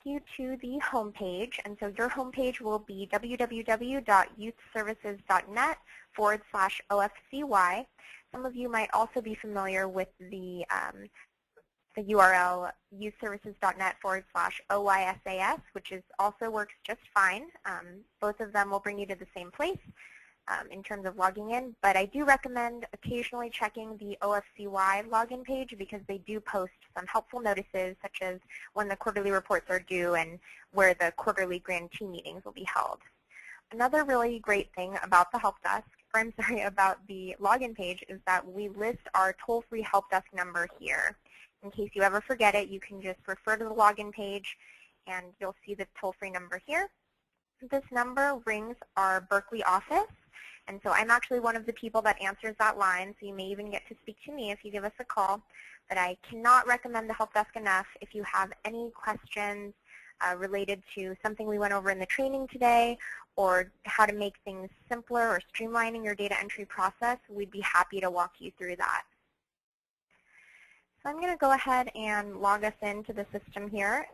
you to the home page. And so your home page will be www.youthservices.net/OFCY. Some of you might also be familiar with the URL youthservices.net/OYSAS, which also works just fine. Both of them will bring you to the same place in terms of logging in, but I do recommend occasionally checking the OFCY login page because they do post some helpful notices, such as when the quarterly reports are due and where the quarterly grantee meetings will be held. Another really great thing about the help desk, or I'm sorry, about the login page, is that we list our toll-free help desk number here. In case you ever forget it, you can just refer to the login page and you'll see the toll-free number here. This number rings our Berkeley office, and so I'm actually one of the people that answers that line, so you may even get to speak to me if you give us a call. But I cannot recommend the help desk enough. If you have any questions related to something we went over in the training today, or how to make things simpler or streamlining your data entry process, we'd be happy to walk you through that. So I'm going to go ahead and log us into the system here.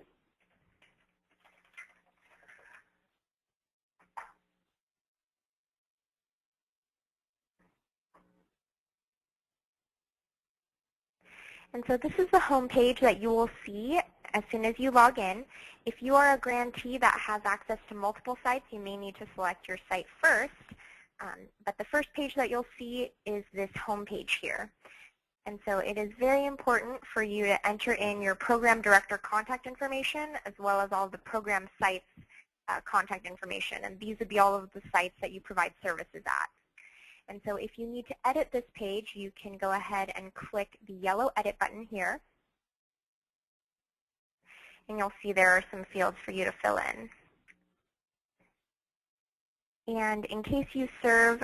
And so this is the home page that you will see as soon as you log in. If you are a grantee that has access to multiple sites, you may need to select your site first. But the first page that you'll see is this home page here. And so it is very important for you to enter in your program director contact information as well as all the program sites contact information. And these would be all of the sites that you provide services at. And so if you need to edit this page, you can go ahead and click the yellow edit button here. And you'll see there are some fields for you to fill in. And in case you serve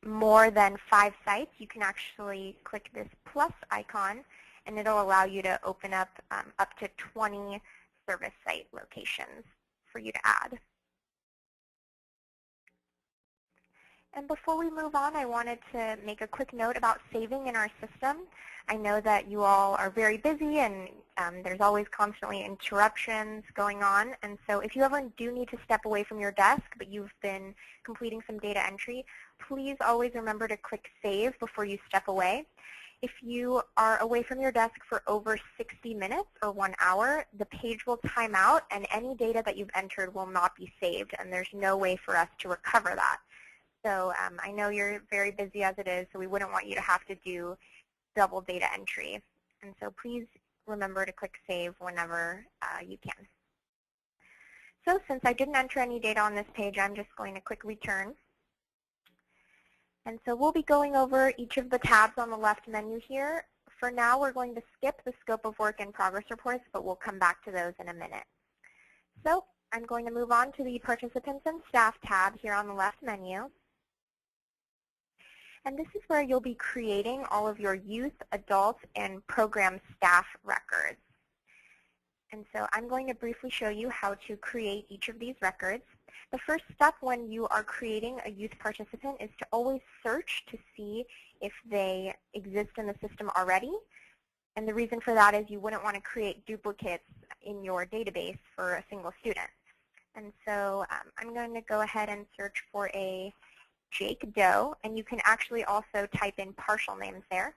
more than 5 sites, you can actually click this plus icon, and it'll allow you to open up up to 20 service site locations for you to add. And before we move on, I wanted to make a quick note about saving in our system. I know that you all are very busy and there's always constantly interruptions going on. And so if you ever do need to step away from your desk, but you've been completing some data entry, please always remember to click Save before you step away. If you are away from your desk for over 60 minutes or 1 hour, the page will time out and any data that you've entered will not be saved, and there's no way for us to recover that. So I know you're very busy as it is, so we wouldn't want you to have to do double data entry. And so please remember to click Save whenever you can. So since I didn't enter any data on this page, I'm just going to click Return. And so we'll be going over each of the tabs on the left menu here. For now, we're going to skip the Scope of Work and Progress Reports, but we'll come back to those in a minute. So I'm going to move on to the Participants and Staff tab here on the left menu. And this is where you'll be creating all of your youth, adult, and program staff records. And so I'm going to briefly show you how to create each of these records. The first step when you are creating a youth participant is to always search to see if they exist in the system already. And the reason for that is you wouldn't want to create duplicates in your database for a single student. And so I'm going to go ahead and search for a Jake Doe, and you can actually also type in partial names there.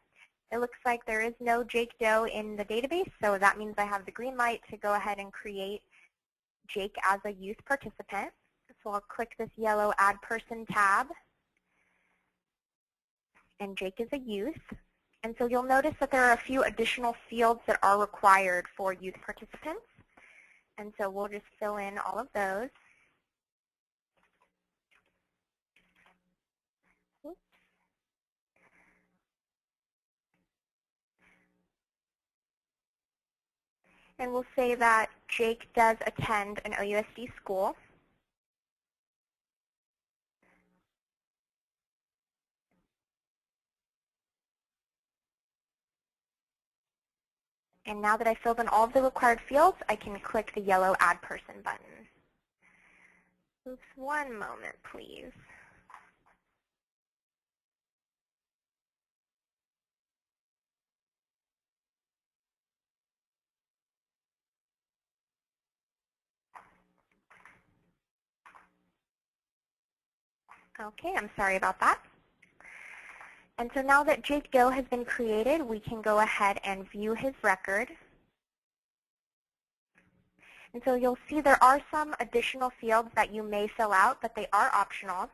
It looks like there is no Jake Doe in the database, so that means I have the green light to go ahead and create Jake as a youth participant. So I'll click this yellow Add Person tab, and Jake is a youth. And so you'll notice that there are a few additional fields that are required for youth participants. And so we'll just fill in all of those. And we'll say that Jake does attend an OUSD school. And now that I've filled in all of the required fields, I can click the yellow Add Person button. Oops, one moment, please. Okay, I'm sorry about that. And so now that Jake Doe has been created, we can go ahead and view his record. And so you'll see there are some additional fields that you may fill out, but they are optional.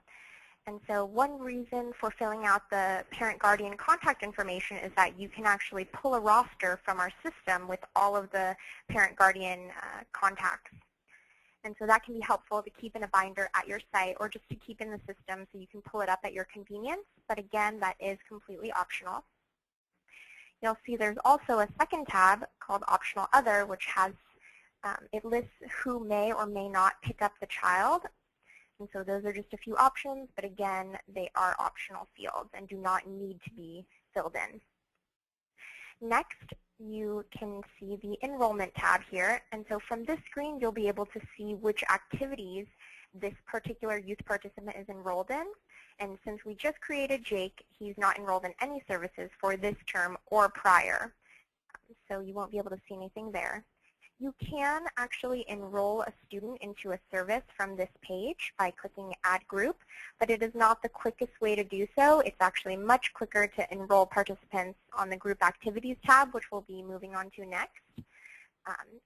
And so one reason for filling out the parent-guardian contact information is that you can actually pull a roster from our system with all of the parent-guardian contacts. And so that can be helpful to keep in a binder at your site or just to keep in the system so you can pull it up at your convenience. But again, that is completely optional. You'll see there's also a second tab called Optional Other, which has it lists who may or may not pick up the child. And so those are just a few options, but again, they are optional fields and do not need to be filled in. Next, you can see the Enrollment tab here. And so from this screen, you'll be able to see which activities this particular youth participant is enrolled in. And since we just created Jake, he's not enrolled in any services for this term or prior. So you won't be able to see anything there. You can actually enroll a student into a service from this page by clicking Add Group, but it is not the quickest way to do so. It's actually much quicker to enroll participants on the Group Activities tab, which we'll be moving on to next.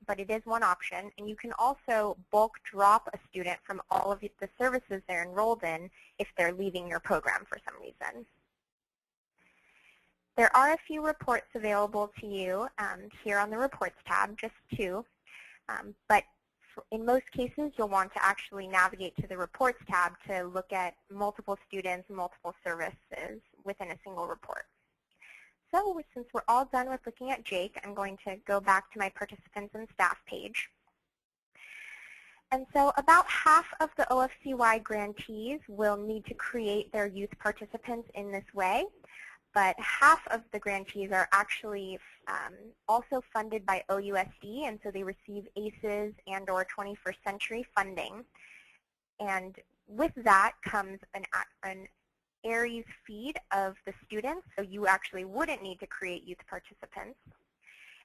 But it is one option, and you can also bulk drop a student from all of the services they're enrolled in if they're leaving your program for some reason. There are a few reports available to you here on the Reports tab, just two. But in most cases, you'll want to actually navigate to the Reports tab to look at multiple students, multiple services within a single report. So since we're all done with looking at Jake, I'm going to go back to my Participants and Staff page. And so about half of the OFCY grantees will need to create their youth participants in this way. But half of the grantees are actually also funded by OUSD, and so they receive ACES and or 21st Century funding. And with that comes an ARIES feed of the students, so you actually wouldn't need to create youth participants.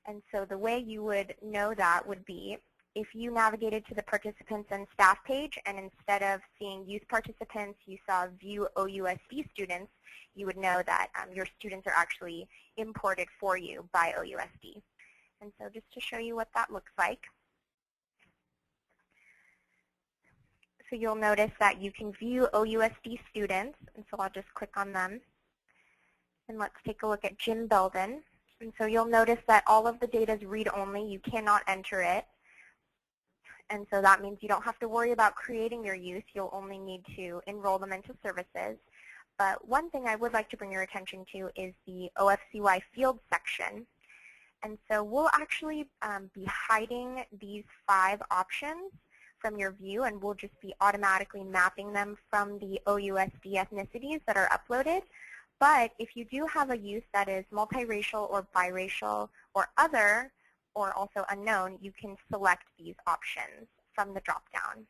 And so the way you would know that would be if you navigated to the Participants and Staff page, and instead of seeing youth participants, you saw View OUSD students, you would know that your students are actually imported for you by OUSD. And so just to show you what that looks like. So you'll notice that you can view OUSD students, and so I'll just click on them. And let's take a look at Jim Belden. And so you'll notice that all of the data is read-only. You cannot enter it. And so that means you don't have to worry about creating your youth. You'll only need to enroll them into services. But one thing I would like to bring your attention to is the OFCY field section. And so we'll actually be hiding these 5 options from your view, and we'll just be automatically mapping them from the OUSD ethnicities that are uploaded. But if you do have a youth that is multiracial or biracial or other, or also unknown, you can select these options from the drop-down.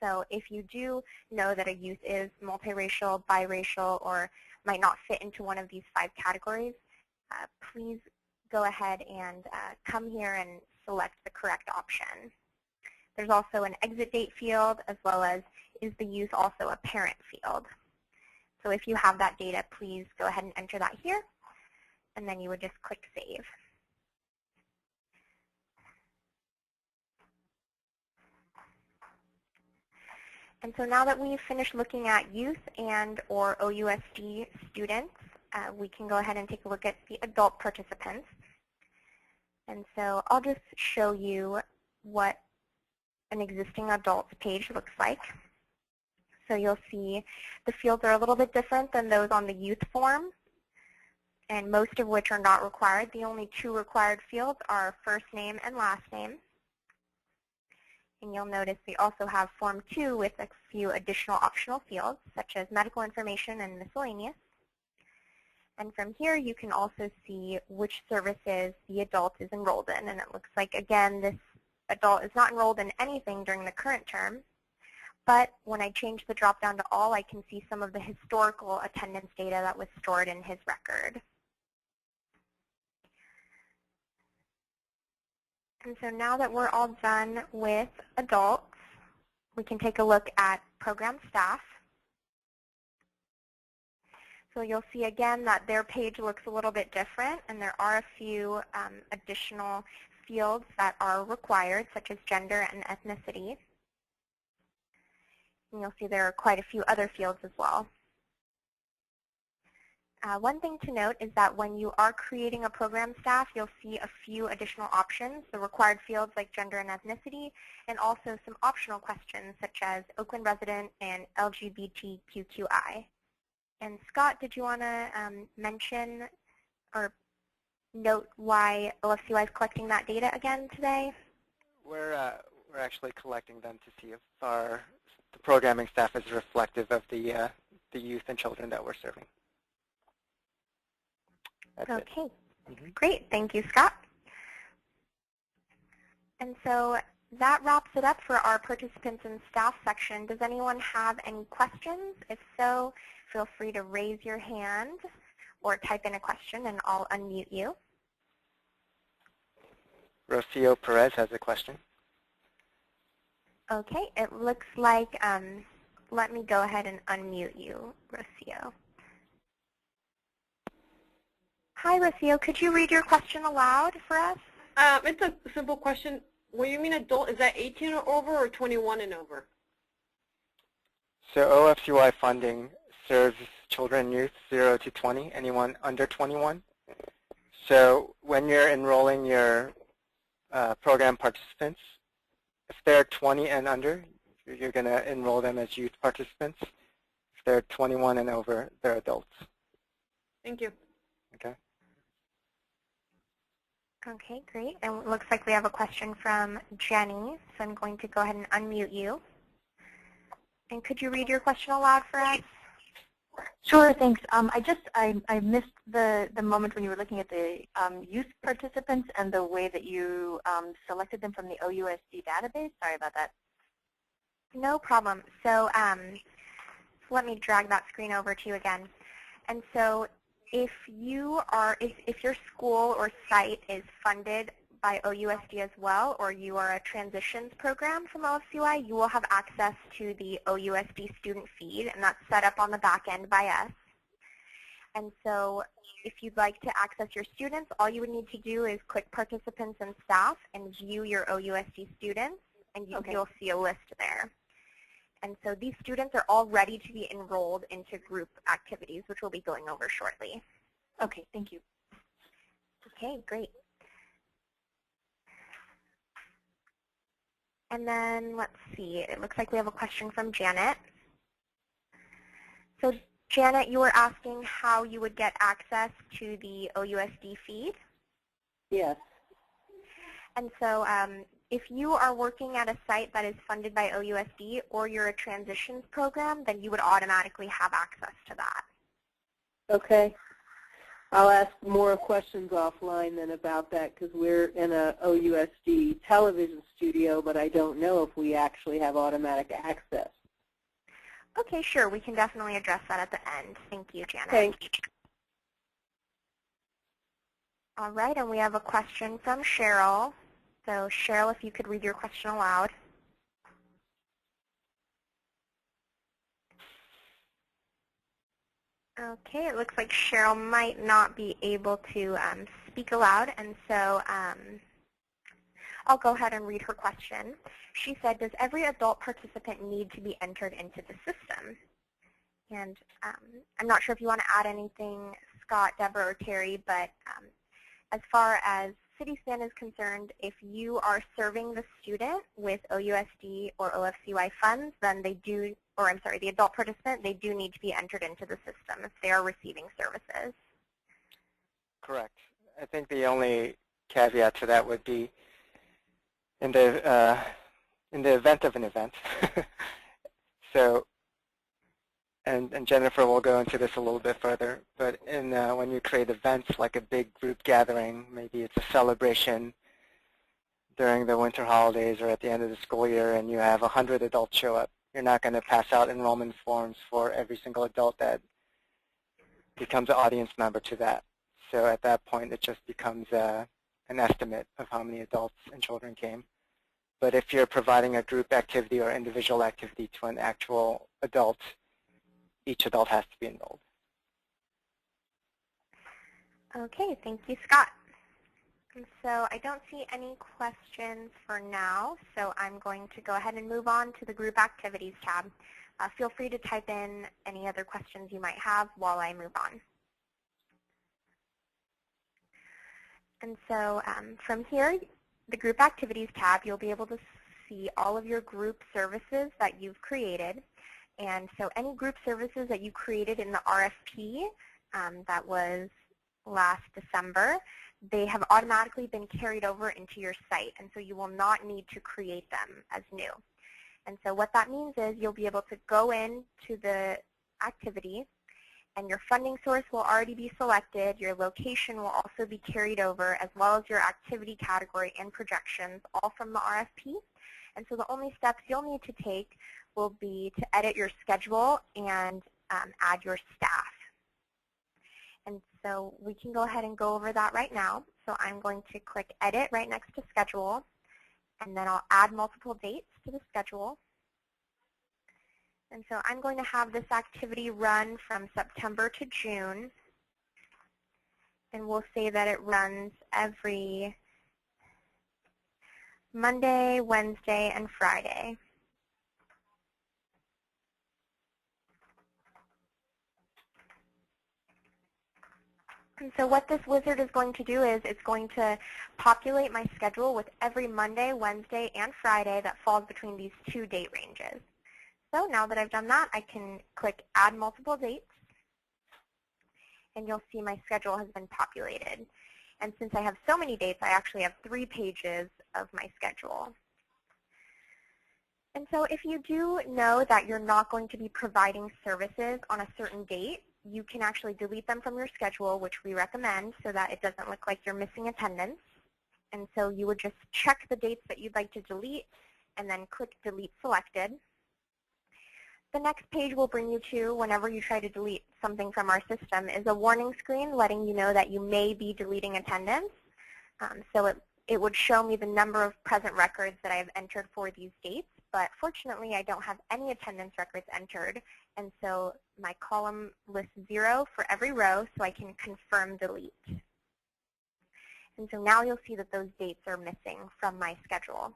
So if you do know that a youth is multiracial, biracial, or might not fit into one of these 5 categories, please go ahead and come here and select the correct option. There's also an exit date field, as well as is the youth also a parent field. So if you have that data, please go ahead and enter that here, and then you would just click Save. And so now that we've finished looking at youth and or OUSD students, we can go ahead and take a look at the adult participants. And so I'll just show you what an existing adults page looks like. So you'll see the fields are a little bit different than those on the youth form, and most of which are not required. The only 2 required fields are first name and last name. And you'll notice we also have Form 2 with a few additional optional fields, such as medical information and miscellaneous. And from here, you can also see which services the adult is enrolled in. And it looks like, again, this adult is not enrolled in anything during the current term. But when I change the drop-down to all, I can see some of the historical attendance data that was stored in his record. And so now that we're all done with adults, we can take a look at program staff. So you'll see again that their page looks a little bit different, and there are a few additional fields that are required, such as gender and ethnicity. And you'll see there are quite a few other fields as well. One thing to note is that when you are creating a program staff, you'll see a few additional options, the required fields like gender and ethnicity, and also some optional questions such as Oakland resident and LGBTQI. And Scott, did you want to mention or note why OFCY is collecting that data again today? We're actually collecting them to see if the programming staff is reflective of the youth and children that we're serving. That's okay, it. Great. Thank you, Scott. And so that wraps it up for our participants and staff section. Does anyone have any questions? If so, feel free to raise your hand or type in a question and I'll unmute you. Rocio Perez has a question. Okay, it looks like, let me go ahead and unmute you, Rocio. Hi, Rocio. Could you read your question aloud for us? It's a simple question. When you mean adult, is that 18 or over or 21 and over? So OFCY funding serves children and youth 0 to 20, anyone under 21. So when you're enrolling your program participants, if they're 20 and under, you're going to enroll them as youth participants. If they're 21 and over, they're adults. Thank you. Okay. Okay, great. And it looks like we have a question from Jenny, so I'm going to go ahead and unmute you. And could you read your question aloud for us? Sure, thanks. I missed the moment when you were looking at the youth participants and the way that you selected them from the OUSD database. Sorry about that. No problem. So let me drag that screen over to you again. And so if your school or site is funded by OUSD as well, or you are a transitions program from OFCY, you will have access to the OUSD student feed, and that's set up on the back end by us. And so if you'd like to access your students, all you would need to do is click participants and staff and view your OUSD students, and you'll see a list there. And so these students are all ready to be enrolled into group activities, which we'll be going over shortly. Okay, thank you. Okay, great. And then let's see, it looks like we have a question from Janet. So Janet, you were asking how you would get access to the OUSD feed? Yes. And so if you are working at a site that is funded by OUSD or you're a transitions program, then you would automatically have access to that. Okay. I'll ask more questions offline then about that because we're in a OUSD television studio, but I don't know if we actually have automatic access. Okay, sure. We can definitely address that at the end. Thank you, Janet. Thanks. All right, and we have a question from Cheryl. So Cheryl, if you could read your question aloud. Okay, it looks like Cheryl might not be able to speak aloud, and so I'll go ahead and read her question. She said, does every adult participant need to be entered into the system? And I'm not sure if you want to add anything, Scott, Deborah, or Terry, but as far as Cityspan is concerned, if you are serving the student with OUSD or OFCY funds, then they do, or I'm sorry, the adult participant, they do need to be entered into the system if they are receiving services. Correct. I think the only caveat to that would be in the event of an event. So, and Jennifer will go into this a little bit further, but when you create events like a big group gathering, maybe it's a celebration during the winter holidays or at the end of the school year, and you have 100 adults show up, you're not going to pass out enrollment forms for every single adult that becomes an audience member to that. So at that point, it just becomes an estimate of how many adults and children came. But if you're providing a group activity or individual activity to an actual adult, each adult has to be enrolled. Okay, thank you, Scott. And so I don't see any questions for now, so I'm going to go ahead and move on to the Group Activities tab. Feel free to type in any other questions you might have while I move on. And so from here, the Group Activities tab, you'll be able to see all of your group services that you've created. And so any group services that you created in the RFP that was last December, they have automatically been carried over into your site, and so you will not need to create them as new. And so what that means is you'll be able to go into the activity, and your funding source will already be selected. Your location will also be carried over, as well as your activity category and projections, all from the RFP. And so the only steps you'll need to take will be to edit your schedule and add your staff. And so we can go ahead and go over that right now. So I'm going to click Edit right next to Schedule, and then I'll add multiple dates to the schedule. And so I'm going to have this activity run from September to June, and we'll say that it runs every Monday, Wednesday, and Friday. And so what this wizard is going to do is it's going to populate my schedule with every Monday, Wednesday, and Friday that falls between these two date ranges. So now that I've done that, I can click Add Multiple Dates, and you'll see my schedule has been populated. And since I have so many dates, I actually have 3 pages of my schedule. And so if you do know that you're not going to be providing services on a certain date, you can actually delete them from your schedule, which we recommend, so that it doesn't look like you're missing attendance. And so you would just check the dates that you'd like to delete and then click Delete Selected. The next page will bring you to, whenever you try to delete something from our system, is a warning screen letting you know that you may be deleting attendance. So it would show me the number of present records that I have entered for these dates, but fortunately I don't have any attendance records entered, and so my column lists 0 for every row, so I can confirm delete. And so now you'll see that those dates are missing from my schedule.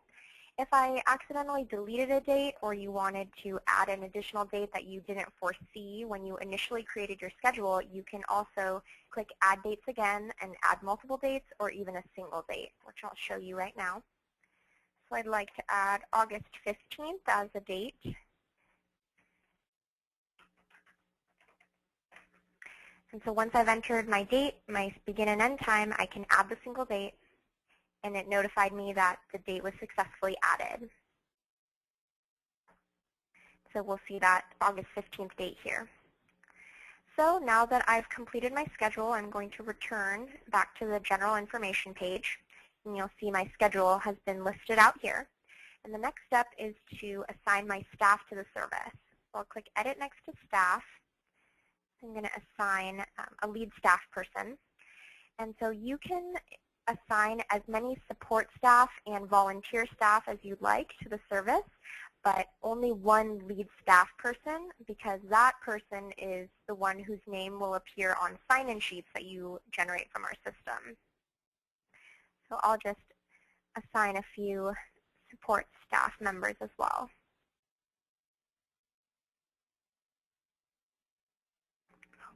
If I accidentally deleted a date, or you wanted to add an additional date that you didn't foresee when you initially created your schedule, you can also click Add Dates again and add multiple dates, or even a single date, which I'll show you right now. So I'd like to add August 15th as a date. And so once I've entered my date, my begin and end time, I can add the single date, and it notified me that the date was successfully added. So we'll see that August 15th date here. So now that I've completed my schedule, I'm going to return back to the general information page, and you'll see my schedule has been listed out here. And the next step is to assign my staff to the service. So I'll click Edit next to Staff. I'm going to assign a lead staff person. And so you can assign as many support staff and volunteer staff as you'd like to the service, but only one lead staff person, because that person is the one whose name will appear on sign-in sheets that you generate from our system. So I'll just assign a few support staff members as well.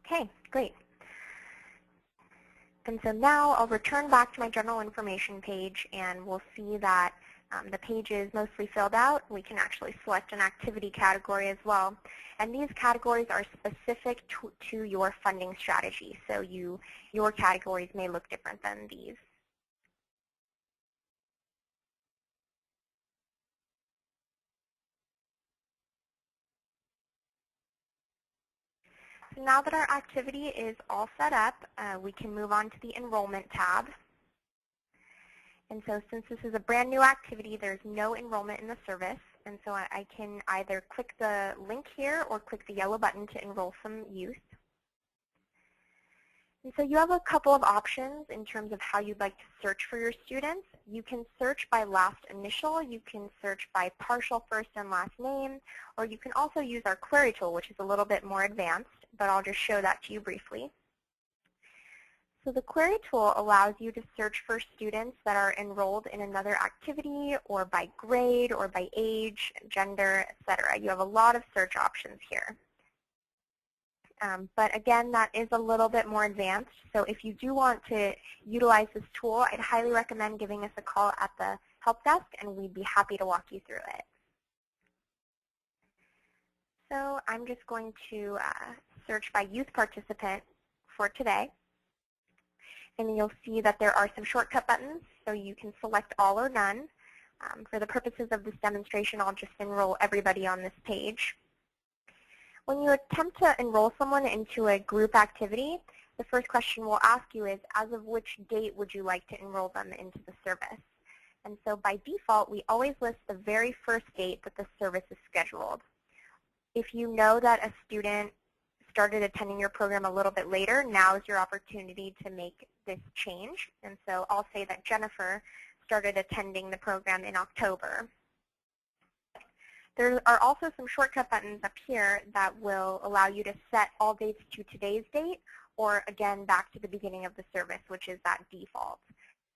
Okay, great. And so now I'll return back to my general information page, and we'll see that the page is mostly filled out. We can actually select an activity category as well. And these categories are specific to your funding strategy. So your categories may look different than these. So now that our activity is all set up, we can move on to the Enrollment tab. And so since this is a brand new activity, there's no enrollment in the service. And so I can either click the link here or click the yellow button to enroll some youth. And so you have a couple of options in terms of how you'd like to search for your students. You can search by last initial, you can search by partial first and last name, or you can also use our query tool, which is a little bit more advanced, but I'll just show that to you briefly. So the query tool allows you to search for students that are enrolled in another activity or by grade or by age, gender, etc. You have a lot of search options here. But again, that is a little bit more advanced. So if you do want to utilize this tool, I'd highly recommend giving us a call at the help desk, and we'd be happy to walk you through it. So I'm just going to search by youth participant for today. And you'll see that there are some shortcut buttons, so you can select all or none. For the purposes of this demonstration, I'll just enroll everybody on this page. When you attempt to enroll someone into a group activity, the first question we'll ask you is, as of which date would you like to enroll them into the service? And so by default, we always list the very first date that the service is scheduled. If you know that a student started attending your program a little bit later, now is your opportunity to make this change. And so I'll say that Jennifer started attending the program in October. There are also some shortcut buttons up here that will allow you to set all dates to today's date, or again back to the beginning of the service, which is that default.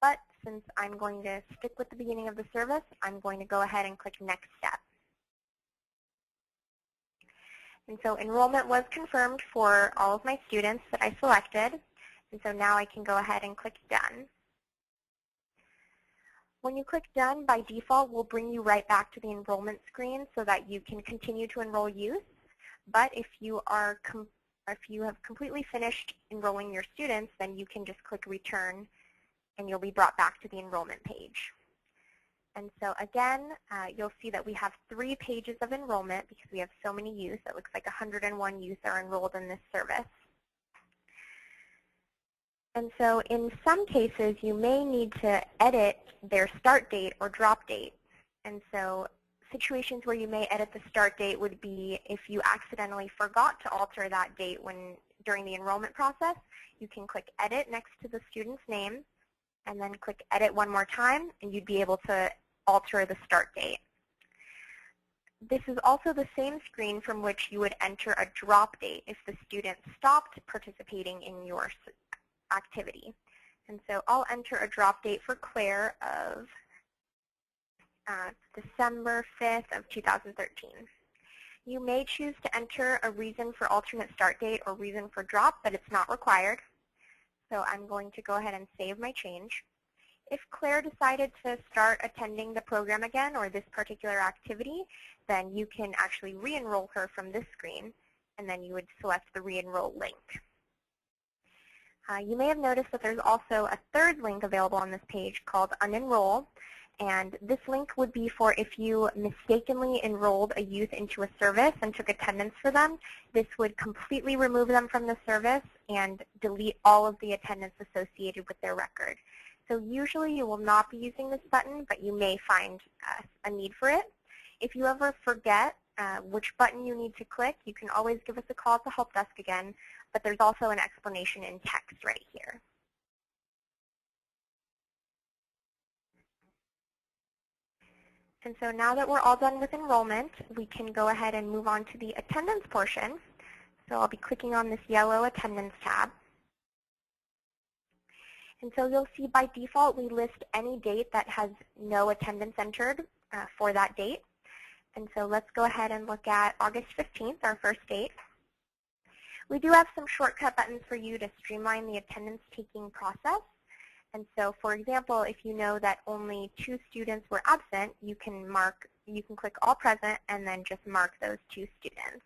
But since I'm going to stick with the beginning of the service, I'm going to go ahead and click Next Step. And so enrollment was confirmed for all of my students that I selected. And so now I can go ahead and click Done. When you click Done, by default, we'll bring you right back to the enrollment screen so that you can continue to enroll youth. But if you have completely finished enrolling your students, then you can just click Return, and you'll be brought back to the enrollment page. And so again, you'll see that we have 3 pages of enrollment because we have so many youth. It looks like 101 youth are enrolled in this service. And so in some cases, you may need to edit their start date or drop date. And so situations where you may edit the start date would be if you accidentally forgot to alter that date during the enrollment process. You can click Edit next to the student's name, and then click Edit one more time, and you'd be able to alter the start date. This is also the same screen from which you would enter a drop date if the student stopped participating in your activity. And so I'll enter a drop date for Claire of December 5th of 2013. You may choose to enter a reason for alternate start date or reason for drop, but it's not required. So I'm going to go ahead and save my change. If Claire decided to start attending the program again or this particular activity, then you can actually re-enroll her from this screen, and then you would select the re-enroll link. You may have noticed that there's also a third link available on this page called Unenroll, and this link would be for if you mistakenly enrolled a youth into a service and took attendance for them. This would completely remove them from the service and delete all of the attendance associated with their record. So usually you will not be using this button, but you may find a need for it. If you ever forget which button you need to click, you can always give us a call at the help desk again, but there's also an explanation in text right here. And so now that we're all done with enrollment, we can go ahead and move on to the attendance portion. So I'll be clicking on this yellow attendance tab. And so you'll see by default we list any date that has no attendance entered for that date. And so let's go ahead and look at August 15th, our first date. We do have some shortcut buttons for you to streamline the attendance taking process. And so, for example, if you know that only 2 students were absent, you can click All Present and then just mark those 2 students.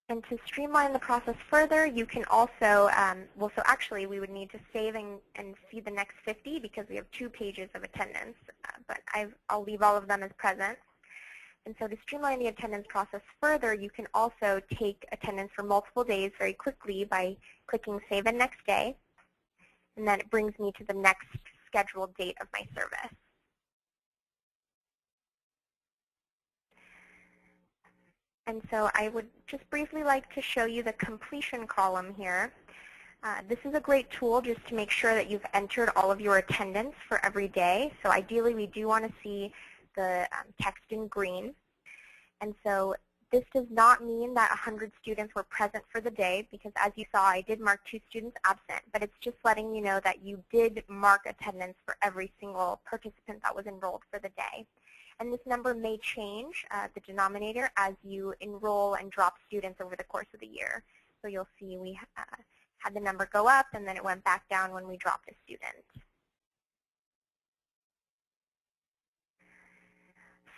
And to streamline the process further, you can also, well, so actually we would need to save and see the next 50 because we have 2 pages of attendance, but I'll leave all of them as present. And so to streamline the attendance process further, you can also take attendance for multiple days very quickly by clicking Save and Next Day. And then it brings me to the next scheduled date of my service. And so I would just briefly like to show you the completion column here. This is a great tool just to make sure that you've entered all of your attendance for every day. So ideally, we do want to see the text in green. And so This does not mean that 100 students were present for the day, because as you saw, I did mark 2 students absent, but it's just letting you know that you did mark attendance for every single participant that was enrolled for the day. And this number may change, the denominator, as you enroll and drop students over the course of the year. So you'll see we had the number go up, and then it went back down when we dropped a student.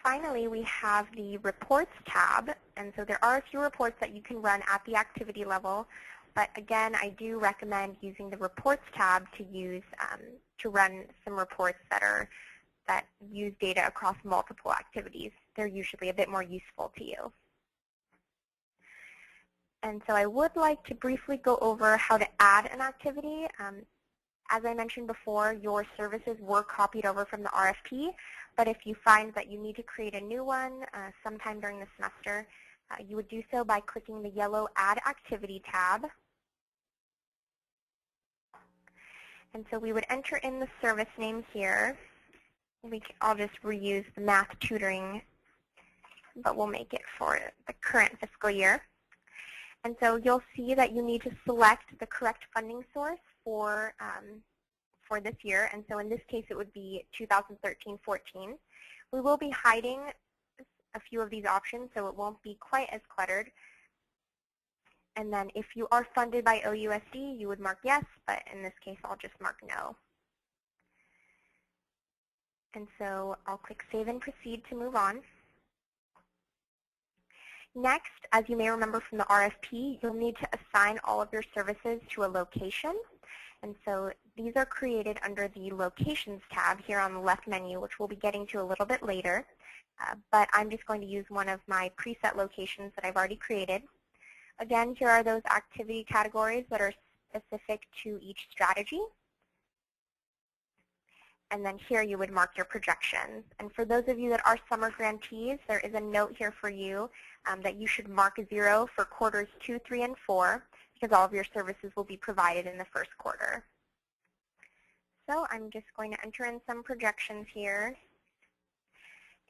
Finally, we have the Reports tab, and so there are a few reports that you can run at the activity level, but again, I do recommend using the Reports tab to run some reports that use data across multiple activities. They're usually a bit more useful to you. And so I would like to briefly go over how to add an activity. As I mentioned before, your services were copied over from the RFP, but if you find that you need to create a new one sometime during the semester, you would do so by clicking the yellow Add Activity tab. And so we would enter in the service name here. I'll just reuse the math tutoring, but we'll make it for the current fiscal year. And so you'll see that you need to select the correct funding source for this year. And so in this case, it would be 2013-14. We will be hiding a few of these options, so it won't be quite as cluttered. And then if you are funded by OUSD, you would mark yes, but in this case, I'll just mark no. And so I'll click Save and Proceed to move on. Next, as you may remember from the RFP, you'll need to assign all of your services to a location. And so these are created under the Locations tab here on the left menu, which we'll be getting to a little bit later. But I'm just going to use one of my preset locations that I've already created. Again, here are those activity categories that are specific to each strategy. And then here you would mark your projections. And for those of you that are summer grantees, there is a note here for you that you should mark 0 for quarters 2, 3, and 4, because all of your services will be provided in the first quarter. So I'm just going to enter in some projections here.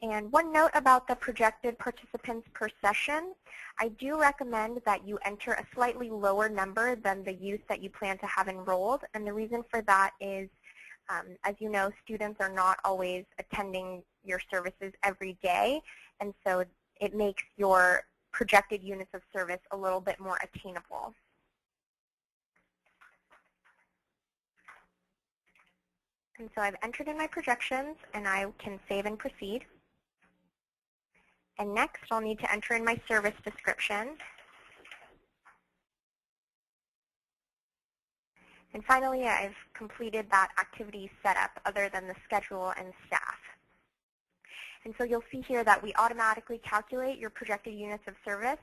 And one note about the projected participants per session, I do recommend that you enter a slightly lower number than the youth that you plan to have enrolled. And the reason for that is, as you know, students are not always attending your services every day, and so it makes your projected units of service a little bit more attainable. And so I've entered in my projections, and I can save and proceed. And next, I'll need to enter in my service description. And finally, I've completed that activity setup other than the schedule and staff. And so you'll see here that we automatically calculate your projected units of service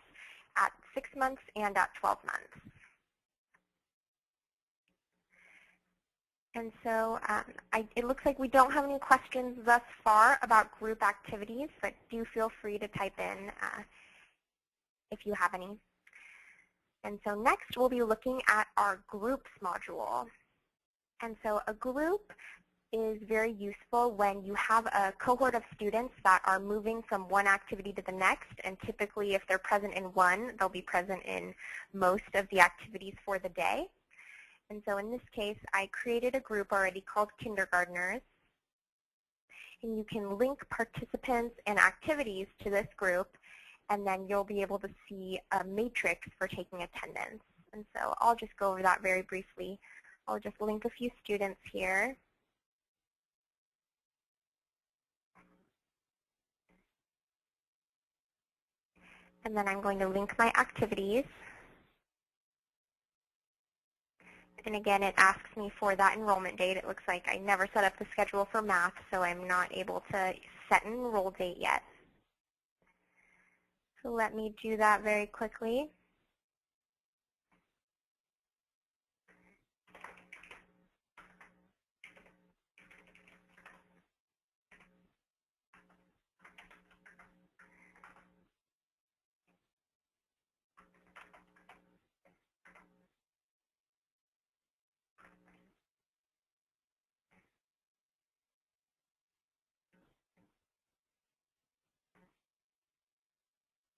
at 6 months and at 12 months. And so it looks like we don't have any questions thus far about group activities, but do feel free to type in if you have any. And so next, we'll be looking at our groups module. And so a group is very useful when you have a cohort of students that are moving from one activity to the next. And typically, if they're present in one, they'll be present in most of the activities for the day. And so in this case, I created a group already called Kindergartners. And you can link participants and activities to this group, and then you'll be able to see a matrix for taking attendance. And so I'll just go over that very briefly. I'll just link a few students here. And then I'm going to link my activities. And again, it asks me for that enrollment date. It looks like I never set up the schedule for math, so I'm not able to set an enroll date yet. So let me do that very quickly.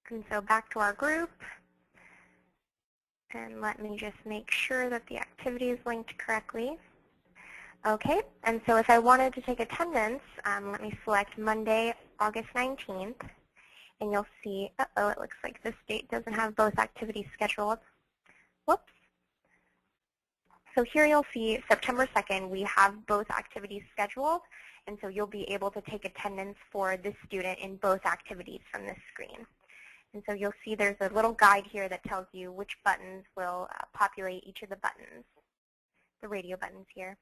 And so back to our group. And let me just make sure that the activity is linked correctly. Okay, and so if I wanted to take attendance, let me select Monday, August 19th. And you'll see, uh-oh, it looks like this date doesn't have both activities scheduled. Whoops. So here you'll see September 2nd, we have both activities scheduled. And so you'll be able to take attendance for this student in both activities from this screen. And so you'll see there's a little guide here that tells you which buttons will populate each of the buttons, the radio buttons here.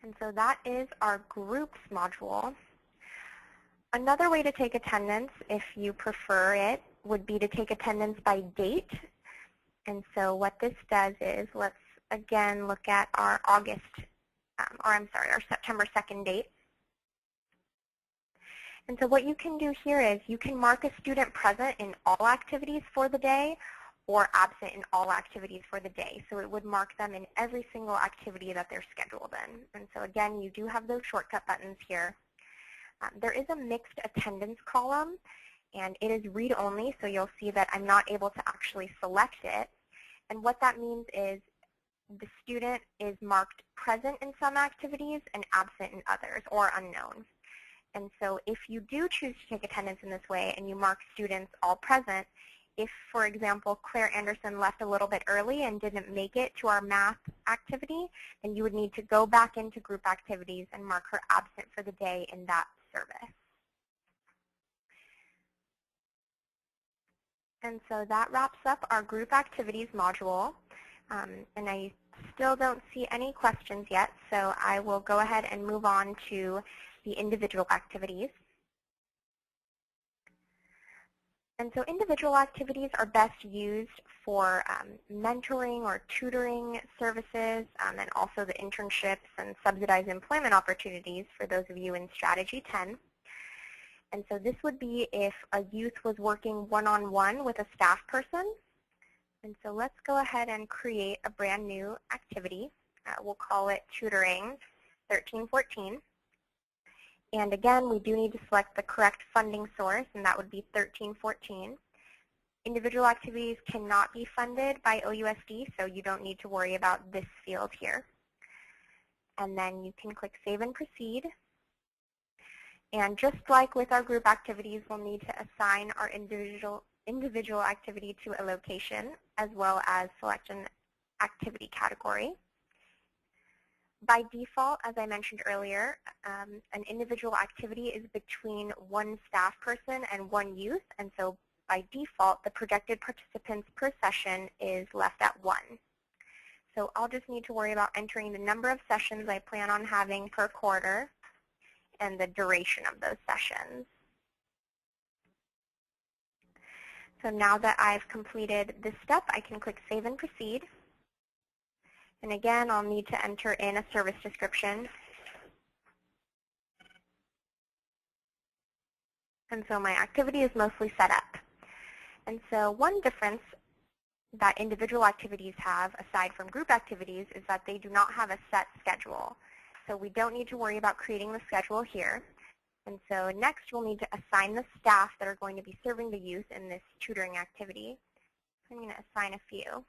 And so that is our groups module. Another way to take attendance, if you prefer it, would be to take attendance by date. And so what this does is, let's again look at our our September 2nd date. And so what you can do here is you can mark a student present in all activities for the day or absent in all activities for the day. So it would mark them in every single activity that they're scheduled in. And so again, you do have those shortcut buttons here. There is a mixed attendance column, and it is read-only, so you'll see that I'm not able to actually select it. And what that means is the student is marked present in some activities and absent in others, or unknown. And so if you do choose to take attendance in this way and you mark students all present, if, for example, Claire Anderson left a little bit early and didn't make it to our math activity, then you would need to go back into group activities and mark her absent for the day in that service. And so that wraps up our group activities module. And I still don't see any questions yet, so I will go ahead and move on to the individual activities. And so individual activities are best used for mentoring or tutoring services, and also the internships and subsidized employment opportunities for those of you in Strategy 10. And so this would be if a youth was working one-on-one with a staff person. And so let's go ahead and create a brand new activity. We'll call it Tutoring 1314. And again, we do need to select the correct funding source, and that would be 1314. Individual activities cannot be funded by OUSD, so you don't need to worry about this field here. And then you can click Save and Proceed. And just like with our group activities, we'll need to assign our individual activity to a location, as well as select an activity category. By default, as I mentioned earlier, an individual activity is between one staff person and one youth, and so by default, the projected participants per session is left at 1. So I'll just need to worry about entering the number of sessions I plan on having per quarter and the duration of those sessions. So now that I've completed this step, I can click Save and Proceed. And again, I'll need to enter in a service description. And so my activity is mostly set up. And so one difference that individual activities have, aside from group activities, is that they do not have a set schedule. So we don't need to worry about creating the schedule here. And so next, we'll need to assign the staff that are going to be serving the youth in this tutoring activity. I'm going to assign a few.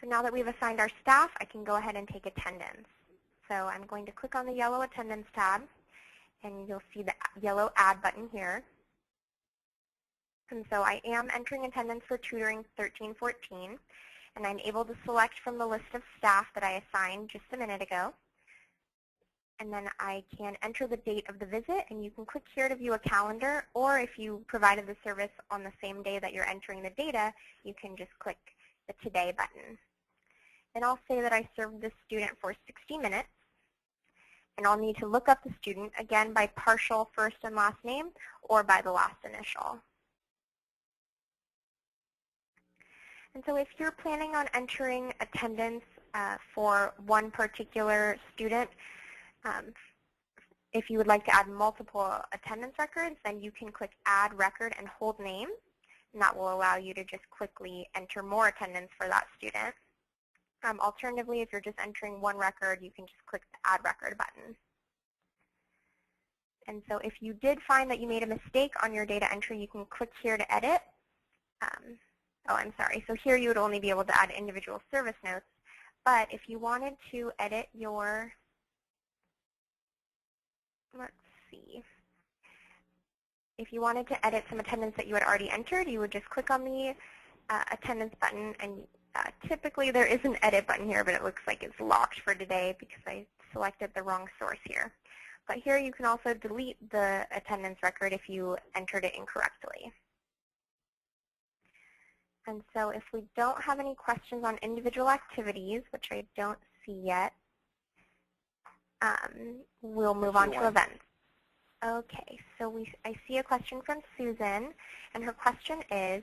So now that we've assigned our staff, I can go ahead and take attendance. So I'm going to click on the yellow attendance tab, and you'll see the yellow add button here. And so I am entering attendance for tutoring 1314, and I'm able to select from the list of staff that I assigned just a minute ago. And then I can enter the date of the visit, and you can click here to view a calendar, or if you provided the service on the same day that you're entering the data, you can just click the Today button. And I'll say that I served this student for 60 minutes. And I'll need to look up the student, again, by partial first and last name or by the last initial. And so if you're planning on entering attendance for one particular student, if you would like to add multiple attendance records, then you can click Add Record and hold Name. And that will allow you to just quickly enter more attendance for that student. Alternatively, if you're just entering one record, you can just click the Add Record button. And so if you did find that you made a mistake on your data entry, you can click here to edit. Oh, I'm sorry. So here you would only be able to add individual service notes. But if you wanted to edit your, let's see. If you wanted to edit some attendance that you had already entered, you would just click on the attendance button. And typically there is an edit button here, but it looks like it's locked for today because I selected the wrong source here. But here you can also delete the attendance record if you entered it incorrectly. And so if we don't have any questions on individual activities, which I don't see yet, we'll move on to events. Okay, so I see a question from Susan, and her question is,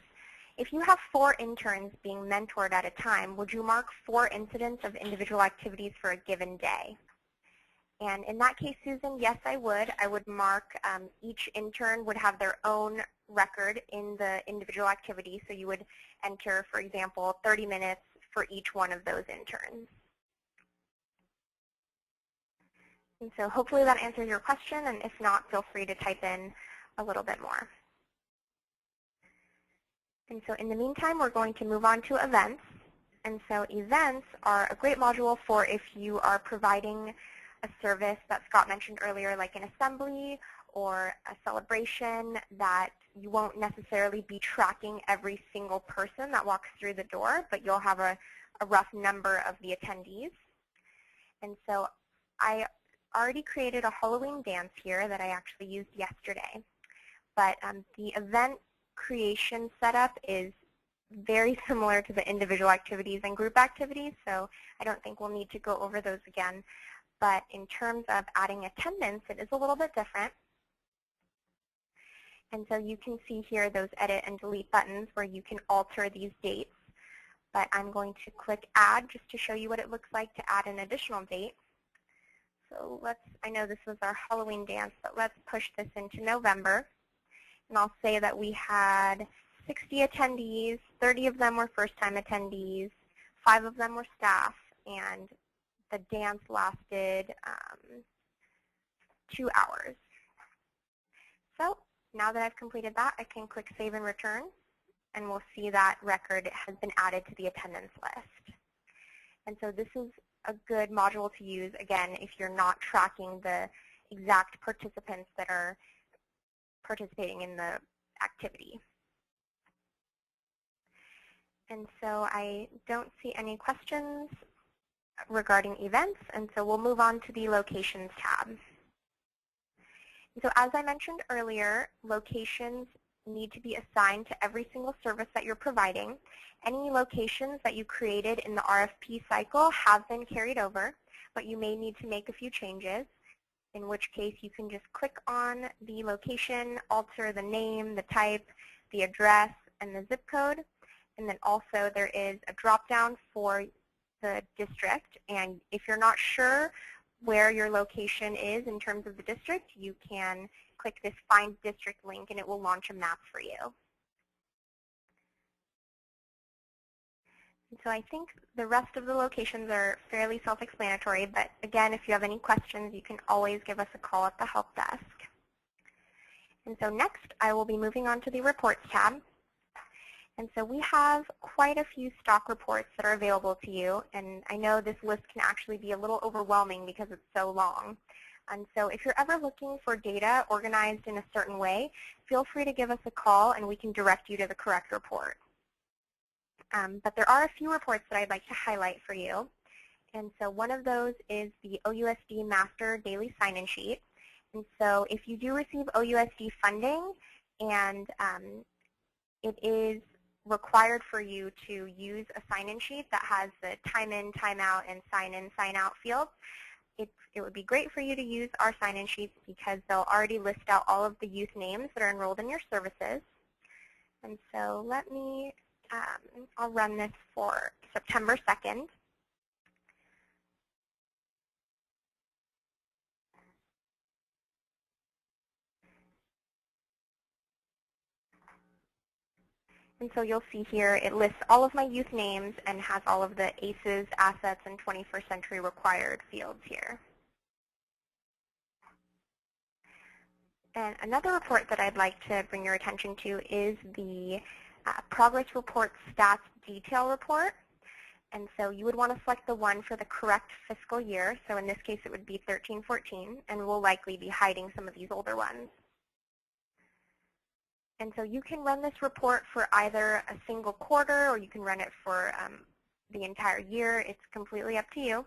if you have 4 interns being mentored at a time, would you mark 4 incidents of individual activities for a given day? And in that case, Susan, yes, I would. I would mark each intern would have their own record in the individual activity. So you would enter, for example, 30 minutes for each one of those interns. And so hopefully that answers your question. And if not, feel free to type in a little bit more. And so in the meantime, we're going to move on to events. And so events are a great module for if you are providing a service that Scott mentioned earlier, like an assembly or a celebration that you won't necessarily be tracking every single person that walks through the door, but you'll have a rough number of the attendees. And so I already created a Halloween dance here that I actually used yesterday. But the event creation setup is very similar to the individual activities and group activities, so I don't think we'll need to go over those again. But in terms of adding attendance, it is a little bit different. And so you can see here those edit and delete buttons where you can alter these dates. But I'm going to click add just to show you what it looks like to add an additional date. So I know this was our Halloween dance, but let's push this into November. And I'll say that we had 60 attendees, 30 of them were first-time attendees, 5 of them were staff, and the dance lasted 2 hours. So now that I've completed that, I can click Save and Return, and we'll see that record has been added to the attendance list. And so this is a good module to use, again, if you're not tracking the exact participants that are participating in the activity. And so I don't see any questions regarding events, and so we'll move on to the Locations tab. And so as I mentioned earlier, locations need to be assigned to every single service that you're providing. Any locations that you created in the RFP cycle have been carried over, but you may need to make a few changes, in which case you can just click on the location, alter the name, the type, the address, and the zip code. And then also there is a drop-down for the district, and if you're not sure where your location is in terms of the district, you can click this Find District link and it will launch a map for you. And so I think the rest of the locations are fairly self-explanatory, but again, if you have any questions, you can always give us a call at the help desk. And so next, I will be moving on to the Reports tab. And so we have quite a few stock reports that are available to you, and I know this list can actually be a little overwhelming because it's so long. And so if you're ever looking for data organized in a certain way, feel free to give us a call and we can direct you to the correct report. But there are a few reports that I'd like to highlight for you. And so one of those is the OUSD Master Daily Sign-In Sheet. And so if you do receive OUSD funding and it is required for you to use a sign-in sheet that has the time in, time out, and sign in, sign out fields, it would be great for you to use our sign-in sheets because they'll already list out all of the youth names that are enrolled in your services. And so let me, I'll run this for September 2nd. And so you'll see here it lists all of my youth names and has all of the ACEs, assets, and 21st century required fields here. And another report that I'd like to bring your attention to is the Progress Report Stats Detail Report. And so you would want to select the one for the correct fiscal year. So in this case, it would be 13-14, and we'll likely be hiding some of these older ones. And so you can run this report for either a single quarter, or you can run it for the entire year. It's completely up to you.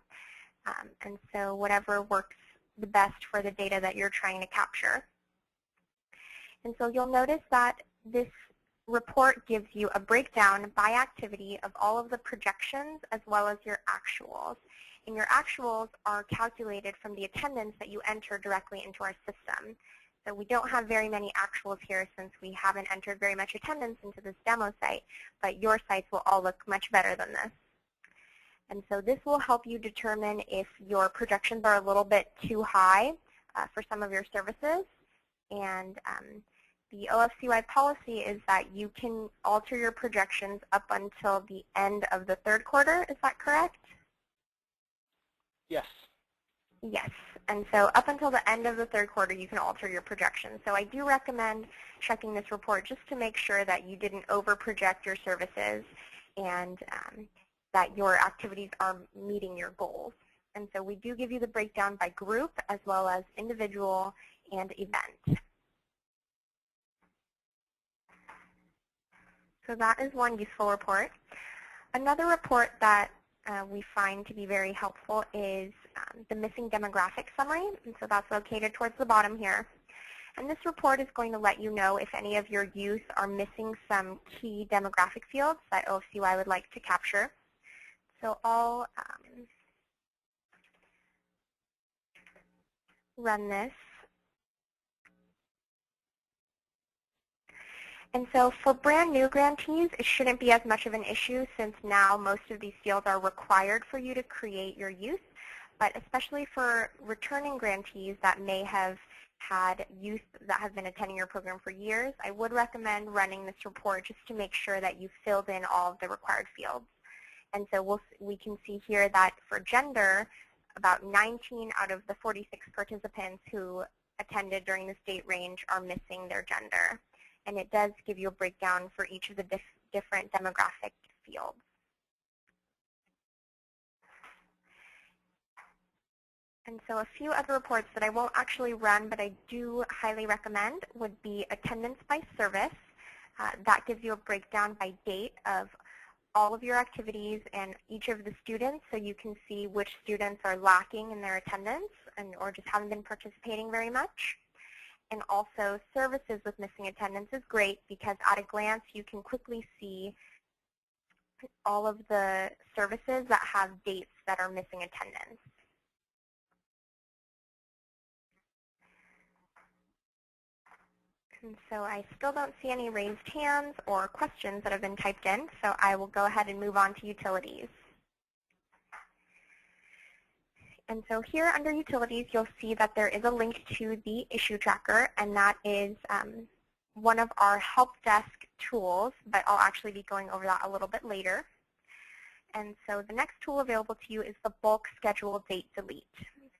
And so whatever works the best for the data that you're trying to capture. And so you'll notice that this report gives you a breakdown by activity of all of the projections as well as your actuals. And your actuals are calculated from the attendance that you enter directly into our system. So we don't have very many actuals here since we haven't entered very much attendance into this demo site, but your sites will all look much better than this. And so this will help you determine if your projections are a little bit too high for some of your services. And the OFCY policy is that you can alter your projections up until the end of the third quarter. Is that correct? Yes. Yes. And so up until the end of the third quarter, you can alter your projections. So I do recommend checking this report just to make sure that you didn't over-project your services and that your activities are meeting your goals. And so we do give you the breakdown by group as well as individual and event. So that is one useful report. Another report that we find to be very helpful is the missing demographic summary. And so that's located towards the bottom here. And this report is going to let you know if any of your youth are missing some key demographic fields that OFCY would like to capture. So I'll run this. And so for brand new grantees, it shouldn't be as much of an issue since now most of these fields are required for you to create your youth. But especially for returning grantees that may have had youth that have been attending your program for years, I would recommend running this report just to make sure that you filled in all of the required fields. And so we can see here that for gender, about 19 out of the 46 participants who attended during this date range are missing their gender. And it does give you a breakdown for each of the different demographic fields. And so a few other reports that I won't actually run, but I do highly recommend would be attendance by service. That gives you a breakdown by date of all of your activities and each of the students, so you can see which students are lacking in their attendance or just haven't been participating very much. And also services with missing attendance is great because at a glance you can quickly see all of the services that have dates that are missing attendance. And so I still don't see any raised hands or questions that have been typed in, so I will go ahead and move on to utilities. And so here under utilities, you'll see that there is a link to the issue tracker, and that is one of our help desk tools, but I'll actually be going over that a little bit later. And so the next tool available to you is the bulk schedule date delete.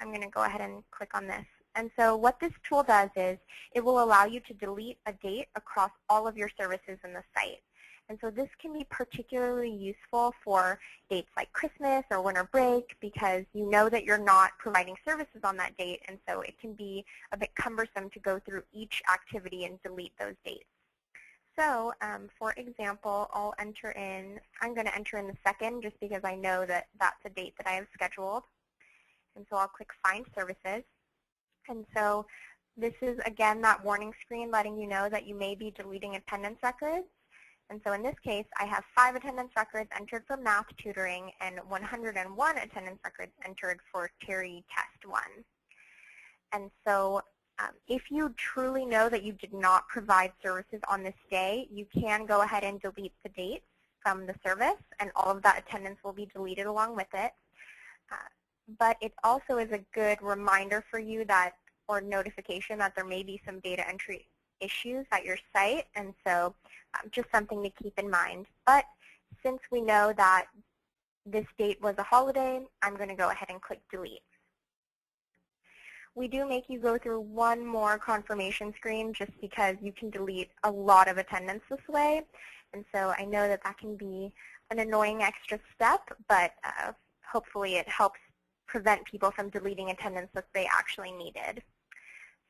I'm going to go ahead and click on this. And so what this tool does is it will allow you to delete a date across all of your services in the site. And so this can be particularly useful for dates like Christmas or winter break because you know that you're not providing services on that date, and so it can be a bit cumbersome to go through each activity and delete those dates. So for example, I'm going to enter in the 2nd just because I know that that's a date that I have scheduled. And so I'll click Find Services. And so this is, again, that warning screen letting you know that you may be deleting attendance records. And so in this case, I have 5 attendance records entered for math tutoring and 101 attendance records entered for Terry Test 1. And so if you truly know that you did not provide services on this day, you can go ahead and delete the dates from the service, and all of that attendance will be deleted along with it. But it also is a good reminder for you that, or notification that there may be some data entry issues at your site, and so just something to keep in mind. But since we know that this date was a holiday, I'm going to go ahead and click Delete. we do make you go through one more confirmation screen just because you can delete a lot of attendance this way. And so I know that that can be an annoying extra step, but hopefully it helps prevent people from deleting attendance that they actually needed.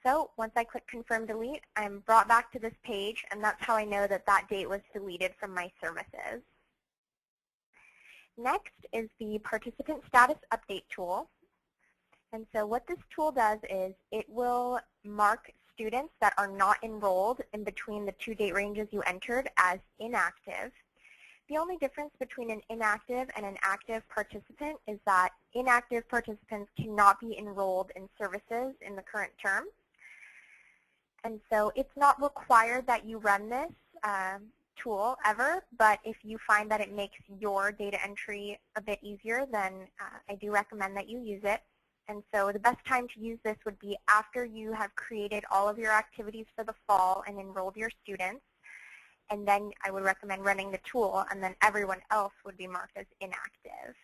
So once I click Confirm Delete, I'm brought back to this page, and that's how I know that that date was deleted from my services. Next is the Participant Status Update tool. And so what this tool does is it will mark students that are not enrolled in between the two date ranges you entered as inactive. The only difference between an inactive and an active participant is that inactive participants cannot be enrolled in services in the current term. And so it's not required that you run this tool ever, but if you find that it makes your data entry a bit easier, then I do recommend that you use it. And so the best time to use this would be after you have created all of your activities for the fall and enrolled your students. And then I would recommend running the tool, and then everyone else would be marked as inactive.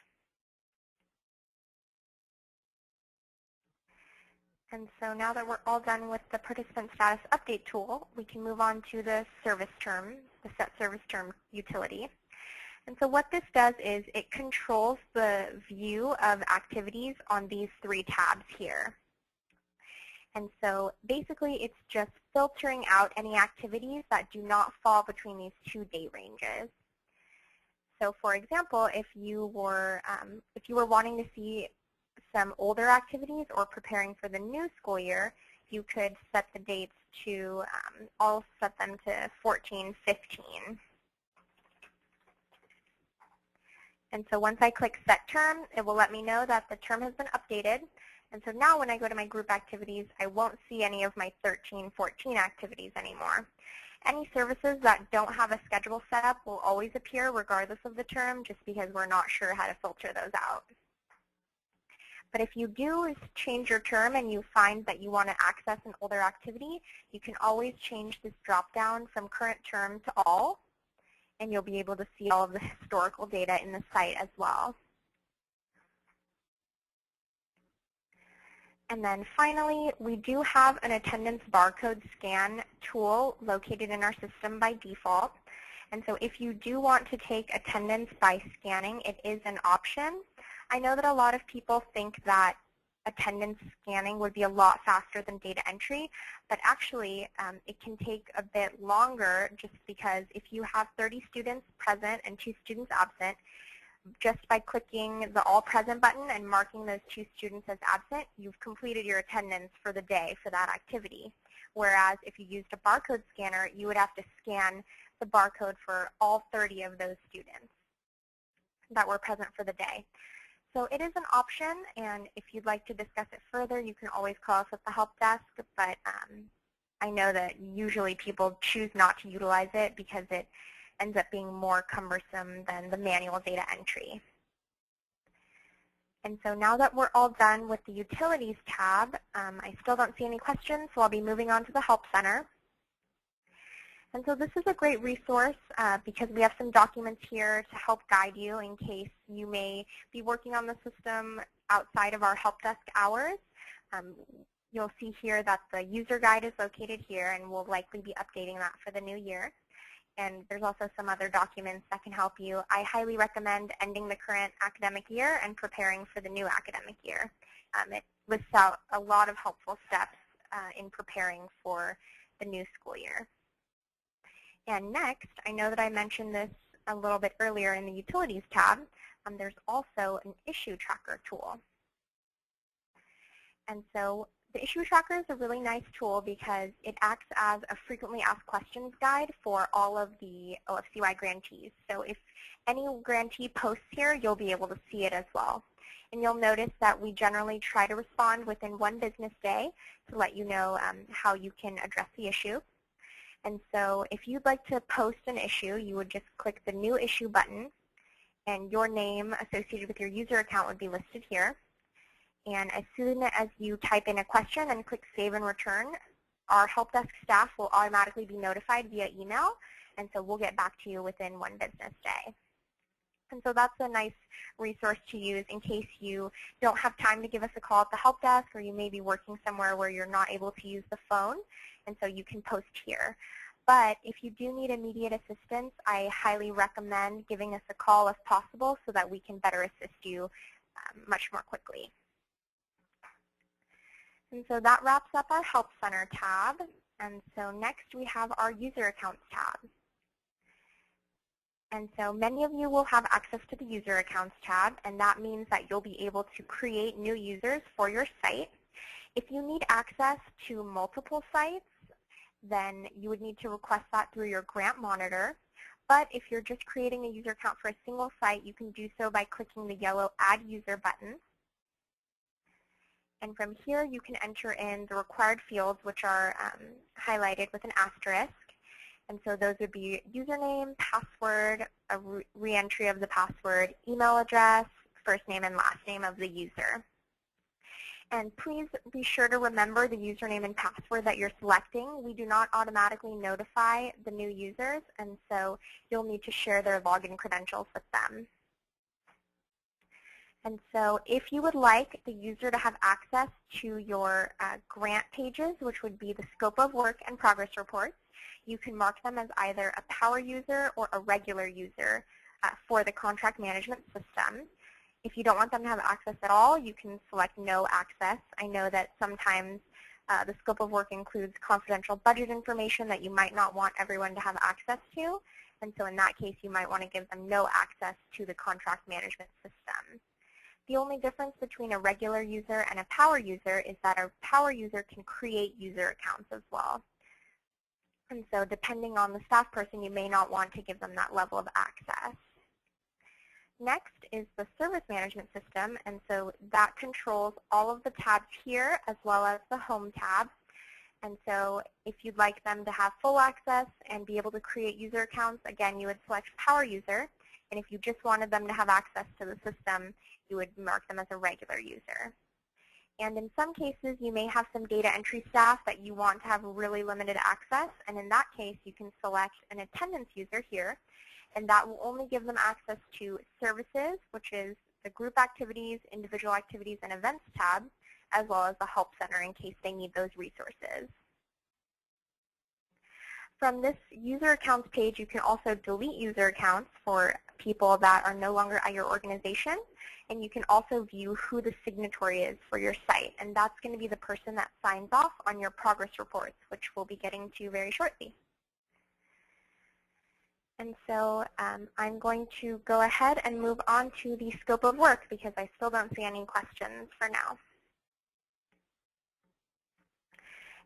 And so now that we're all done with the Participant Status Update tool, we can move on to the service term, the Set Service Term utility. And so what this does is it controls the view of activities on these three tabs here. And so basically it's just filtering out any activities that do not fall between these two date ranges. So for example, if you were wanting to see some older activities or preparing for the new school year, you could set the dates to, I'll set them to 14-15. And so once I click Set Term, it will let me know that the term has been updated. And so now when I go to my group activities, I won't see any of my 13-14 activities anymore. Any services that don't have a schedule set up will always appear regardless of the term, just because we're not sure how to filter those out. But if you do change your term and you find that you want to access an older activity, you can always change this drop-down from current term to all, and you'll be able to see all of the historical data in the site as well. And then finally, we do have an attendance barcode scan tool located in our system by default. And so if you do want to take attendance by scanning, it is an option. I know that a lot of people think that attendance scanning would be a lot faster than data entry, but actually it can take a bit longer just because if you have 30 students present and 2 students absent, just by clicking the All Present button and marking those 2 students as absent, you've completed your attendance for the day for that activity. Whereas if you used a barcode scanner, you would have to scan the barcode for all 30 of those students that were present for the day. So it is an option, and if you'd like to discuss it further, you can always call us at the help desk, but I know that usually people choose not to utilize it because it ends up being more cumbersome than the manual data entry. And so now that we're all done with the Utilities tab, I still don't see any questions, so I'll be moving on to the Help Center. And so this is a great resource because we have some documents here to help guide you in case you may be working on the system outside of our help desk hours. You'll see here that the user guide is located here, and we'll likely be updating that for the new year. And there's also some other documents that can help you. I highly recommend ending the current academic year and preparing for the new academic year. It lists out a lot of helpful steps in preparing for the new school year. And next, I know that I mentioned this a little bit earlier in the Utilities tab, there's also an issue tracker tool. And so the issue tracker is a really nice tool because it acts as a frequently asked questions guide for all of the OFCY grantees. So if any grantee posts here, you'll be able to see it as well. And you'll notice that we generally try to respond within 1 business day to let you know how you can address the issue. And so if you'd like to post an issue, you would just click the New Issue button, and your name associated with your user account would be listed here. And as soon as you type in a question and click Save and Return, our help desk staff will automatically be notified via email, and so we'll get back to you within 1 business day. And so that's a nice resource to use in case you don't have time to give us a call at the help desk, or you may be working somewhere where you're not able to use the phone, and so you can post here. But if you do need immediate assistance, I highly recommend giving us a call if possible so that we can better assist you much more quickly. And so that wraps up our Help Center tab. And so next we have our User Accounts tab. And so many of you will have access to the User Accounts tab, and that means that you'll be able to create new users for your site. If you need access to multiple sites, then you would need to request that through your grant monitor. But if you're just creating a user account for a single site, you can do so by clicking the yellow Add User button. And from here, you can enter in the required fields, which are highlighted with an asterisk. And so those would be username, password, a re-entry of the password, email address, first name and last name of the user. And please be sure to remember the username and password that you're selecting. We do not automatically notify the new users, and so you'll need to share their login credentials with them. And so if you would like the user to have access to your grant pages, which would be the scope of work and progress reports, you can mark them as either a power user or a regular user for the contract management system. If you don't want them to have access at all, you can select no access. I know that sometimes the scope of work includes confidential budget information that you might not want everyone to have access to. And so in that case, you might want to give them no access to the contract management system. The only difference between a regular user and a power user is that a power user can create user accounts as well. And so depending on the staff person, you may not want to give them that level of access. Next is the service management system, and so that controls all of the tabs here as well as the home tab. And so if you'd like them to have full access and be able to create user accounts, again, you would select power user. And if you just wanted them to have access to the system, you would mark them as a regular user. And in some cases, you may have some data entry staff that you want to have really limited access. And in that case, you can select an attendance user here. And that will only give them access to services, which is the group activities, individual activities, and events tab, as well as the help center in case they need those resources. From this user accounts page, you can also delete user accounts for people that are no longer at your organization. And you can also view who the signatory is for your site. And that's going to be the person that signs off on your progress reports, which we'll be getting to very shortly. And so I'm going to go ahead and move on to the scope of work because I still don't see any questions for now.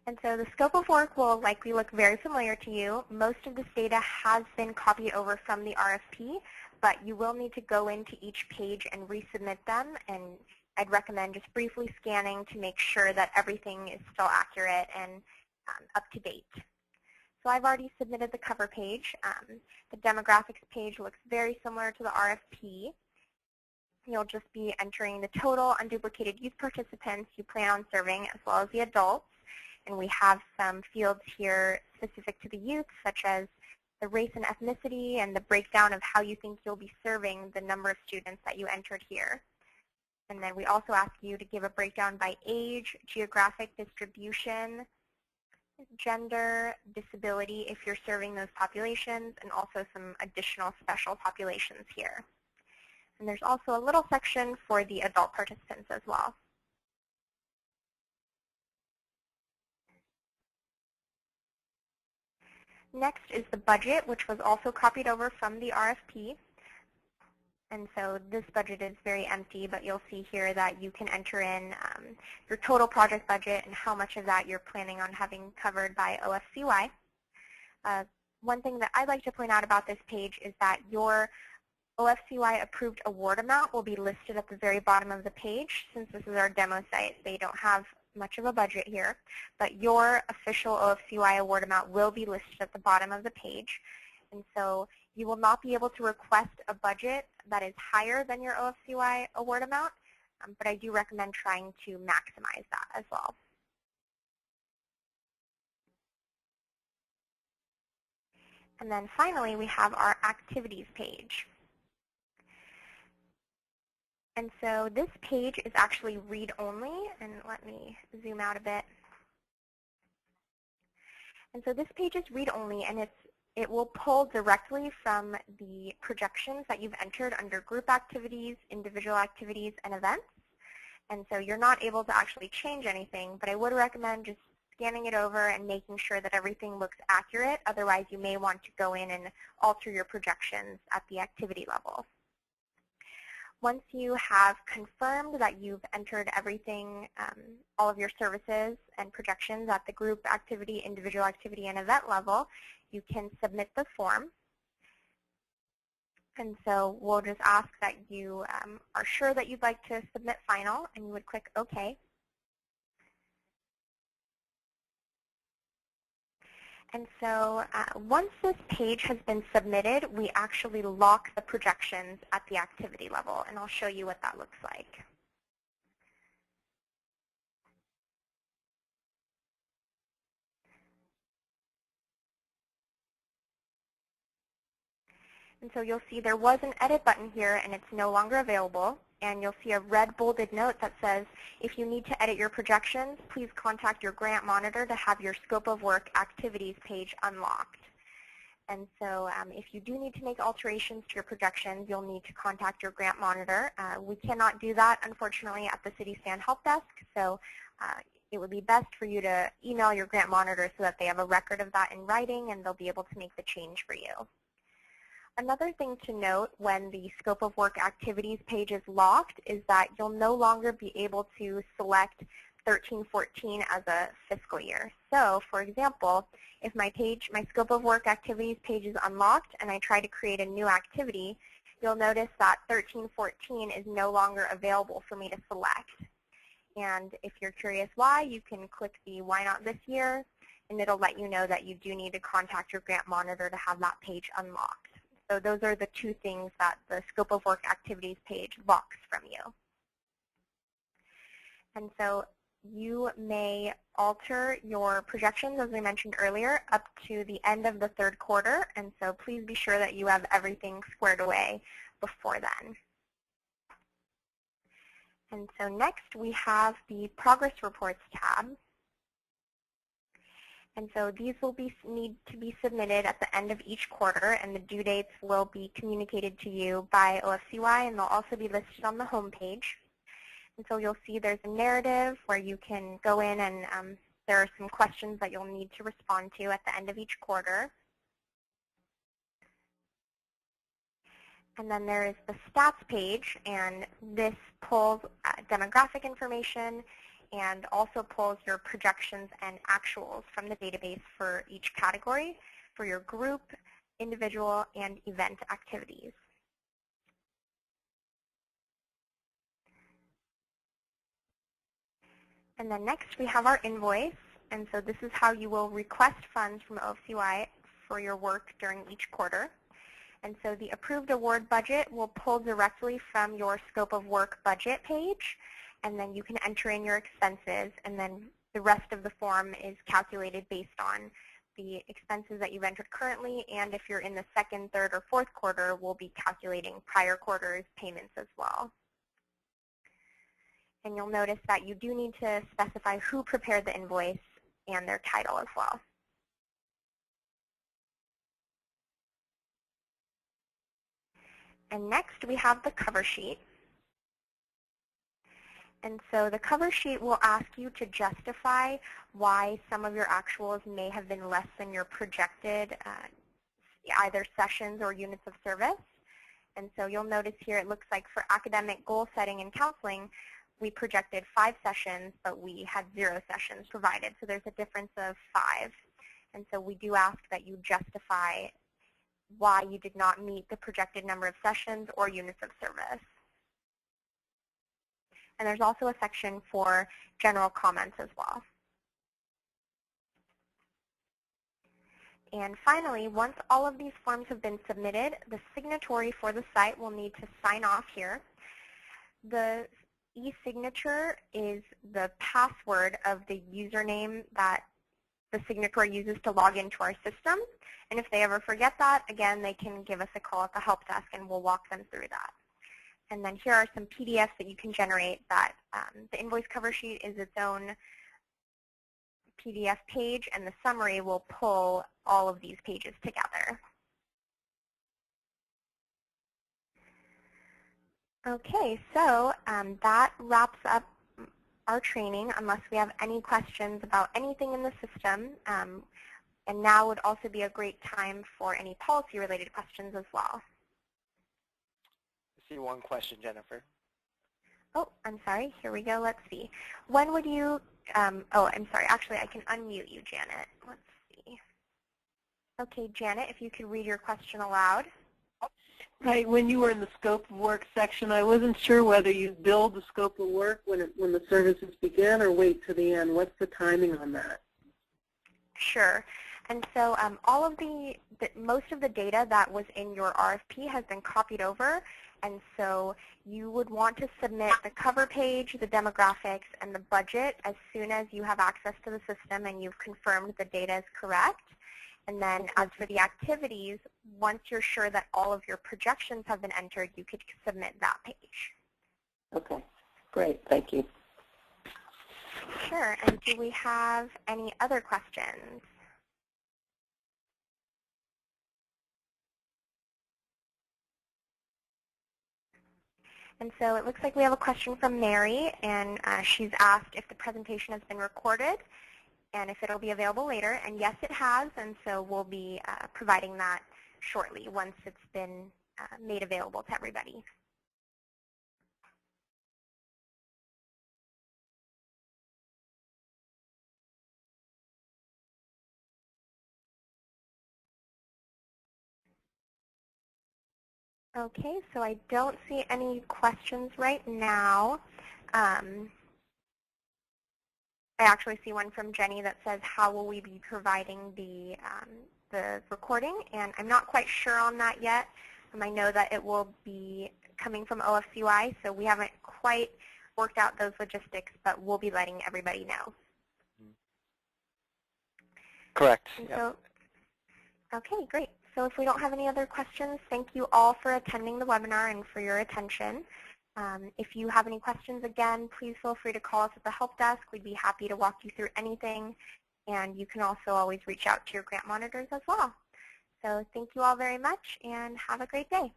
And so the scope of work will likely look very familiar to you. Most of this data has been copied over from the RFP, but you will need to go into each page and resubmit them. And I'd recommend just briefly scanning to make sure that everything is still accurate and up to date. So I've already submitted the cover page. The demographics page looks very similar to the RFP. You'll just be entering the total unduplicated youth participants you plan on serving as well as the adults. And we have some fields here specific to the youth, such as the race and ethnicity and the breakdown of how you think you'll be serving the number of students that you entered here. And then we also ask you to give a breakdown by age, geographic distribution, gender, disability if you're serving those populations, and also some additional special populations here. And there's also a little section for the adult participants as well. Next is the budget, which was also copied over from the RFP. And so this budget is very empty, but you'll see here that you can enter in your total project budget and how much of that you're planning on having covered by OFCY. One thing that I'd like to point out about this page is that your OFCY approved award amount will be listed at the very bottom of the page. Since this is our demo site, they don't have much of a budget here, but your official OFCY award amount will be listed at the bottom of the page. And so you will not be able to request a budget that is higher than your OFCY award amount, but I do recommend trying to maximize that as well. And then finally, we have our activities page. And so this page is actually read-only, and let me zoom out a bit. And so this page is read-only, and it will pull directly from the projections that you've entered under group activities, individual activities, and events. And so you're not able to actually change anything, but I would recommend just scanning it over and making sure that everything looks accurate. Otherwise, you may want to go in and alter your projections at the activity level. Once you have confirmed that you've entered everything, all of your services and projections at the group activity, individual activity, and event level, you can submit the form. And so we'll just ask that you are sure that you'd like to submit final, and you would click OK. And so once this page has been submitted, we actually lock the projections at the activity level, and I'll show you what that looks like. And so you'll see there was an edit button here, and it's no longer available. And you'll see a red bolded note that says, if you need to edit your projections, please contact your grant monitor to have your scope of work activities page unlocked. And so if you do need to make alterations to your projections, you'll need to contact your grant monitor. We cannot do that, unfortunately, at the Cityspan Help Desk. So it would be best for you to email your grant monitor so that they have a record of that in writing, and they'll be able to make the change for you. Another thing to note when the scope of work activities page is locked is that you'll no longer be able to select 13-14 as a fiscal year. So, for example, if my scope of work activities page is unlocked and I try to create a new activity, you'll notice that 13-14 is no longer available for me to select. And if you're curious why, you can click the Why Not This Year, and it'll let you know that you do need to contact your grant monitor to have that page unlocked. So those are the two things that the scope of work activities page locks from you. And so you may alter your projections, as I mentioned earlier, up to the end of the third quarter. And so please be sure that you have everything squared away before then. And so next we have the Progress Reports tab. And so these will need to be submitted at the end of each quarter, and the due dates will be communicated to you by OFCY, and they'll also be listed on the home page. And so you'll see there's a narrative where you can go in, and there are some questions that you'll need to respond to at the end of each quarter. And then there is the stats page, and this pulls demographic information and also pulls your projections and actuals from the database for each category for your group, individual, and event activities. And then next we have our invoice, and so this is how you will request funds from OFCY for your work during each quarter. And so the approved award budget will pull directly from your scope of work budget page, and then you can enter in your expenses, and then the rest of the form is calculated based on the expenses that you've entered currently, and if you're in the second, third, or fourth quarter, we'll be calculating prior quarters payments as well. And you'll notice that you do need to specify who prepared the invoice and their title as well. And next we have the cover sheet. And so the cover sheet will ask you to justify why some of your actuals may have been less than your projected either sessions or units of service. And so you'll notice here it looks like for academic goal setting and counseling, we projected 5 sessions, but we had 0 sessions provided. So there's a difference of 5. And so we do ask that you justify why you did not meet the projected number of sessions or units of service. And there's also a section for general comments as well. And finally, once all of these forms have been submitted, the signatory for the site will need to sign off here. The e-signature is the password of the username that the signatory uses to log into our system. And if they ever forget that, again, they can give us a call at the help desk and we'll walk them through that. And then here are some PDFs that you can generate. That the invoice cover sheet is its own PDF page, and the summary will pull all of these pages together. Okay, so that wraps up our training, unless we have any questions about anything in the system. And now would also be a great time for any policy-related questions as well. I see one question, Jennifer. Oh, I'm sorry. Here we go. Let's see. When would you, oh, I'm sorry. Actually, I can unmute you, Janet. Let's see. Okay, Janet, if you could read your question aloud. Right, when you were in the scope of work section, I wasn't sure whether you build the scope of work when the services begin or wait to the end. What's the timing on that? Sure. And so all of most of the data that was in your RFP has been copied over. And so you would want to submit the cover page, the demographics, and the budget as soon as you have access to the system and you've confirmed the data is correct. And then as for the activities, once you're sure that all of your projections have been entered, you could submit that page. Okay, great. Thank you. Sure. And do we have any other questions? And so it looks like we have a question from Mary, and she's asked if the presentation has been recorded and if it'll be available later. And yes, it has, and so we'll be providing that shortly once it's been made available to everybody. Okay, so I don't see any questions right now. I actually see one from Jenny that says, how will we be providing the recording? And I'm not quite sure on that yet. I know that it will be coming from OFCY, so we haven't quite worked out those logistics, but we'll be letting everybody know. Correct. So, okay, great. So if we don't have any other questions, thank you all for attending the webinar and for your attention. If you have any questions, again, please feel free to call us at the help desk. We'd be happy to walk you through anything. And you can also always reach out to your grant monitors as well. So thank you all very much, and have a great day.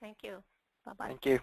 Thank you. Bye-bye. Thank you.